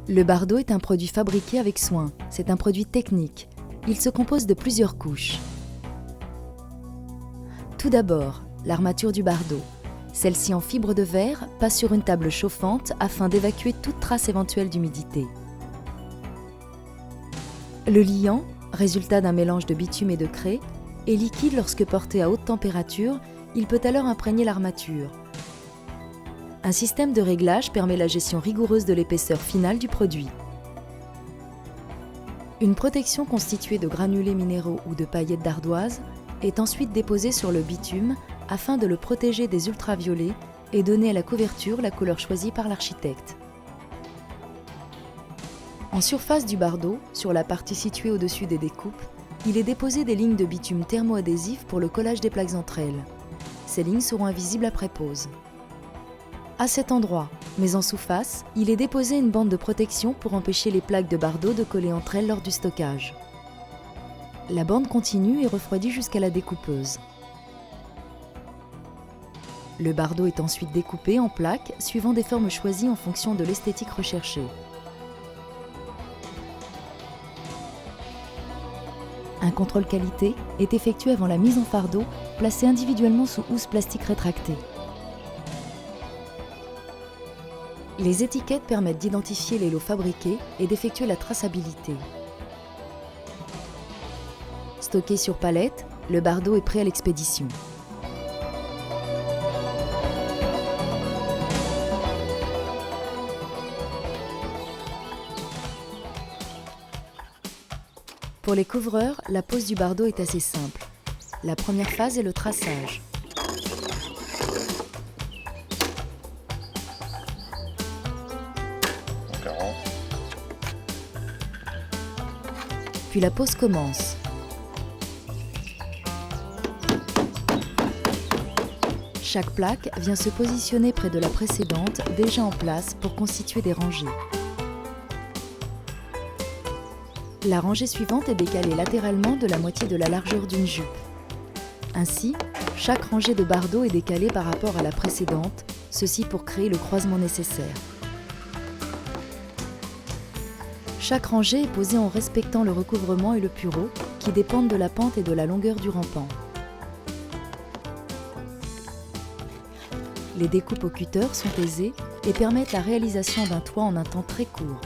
Le bardeau est un produit fabriqué avec soin. C'est un produit technique. Il se compose de plusieurs couches. Tout d'abord, l'armature du bardeau. Celle-ci en fibre de verre passe sur une table chauffante afin d'évacuer toute trace éventuelle d'humidité. Le liant, résultat d'un mélange de bitume et de craie, est liquide lorsque porté à haute température, il peut alors imprégner l'armature. Un système de réglage permet la gestion rigoureuse de l'épaisseur finale du produit. Une protection constituée de granulés minéraux ou de paillettes d'ardoise est ensuite déposée sur le bitume afin de le protéger des ultraviolets et donner à la couverture la couleur choisie par l'architecte. En surface du bardeau, sur la partie située au-dessus des découpes, il est déposé des lignes de bitume thermoadhésif pour le collage des plaques entre elles. Ces lignes seront invisibles après pose. À cet endroit, mais en sous-face, il est déposé une bande de protection pour empêcher les plaques de bardeau de coller entre elles lors du stockage. La bande continue et refroidit jusqu'à la découpeuse. Le bardeau est ensuite découpé en plaques suivant des formes choisies en fonction de l'esthétique recherchée. Un contrôle qualité est effectué avant la mise en fardeau, placé individuellement sous housse plastique rétractée. Les étiquettes permettent d'identifier les lots fabriqués et d'effectuer la traçabilité. Stocké sur palette, le bardeau est prêt à l'expédition. Pour les couvreurs, la pose du bardeau est assez simple. La première phase est le traçage. Puis la pose commence. Chaque plaque vient se positionner près de la précédente, déjà en place pour constituer des rangées. La rangée suivante est décalée latéralement de la moitié de la largeur d'une jupe. Ainsi, chaque rangée de bardeaux est décalée par rapport à la précédente, ceci pour créer le croisement nécessaire. Chaque rangée est posée en respectant le recouvrement et le pureau, qui dépendent de la pente et de la longueur du rampant. Les découpes au cutter sont aisées et permettent la réalisation d'un toit en un temps très court.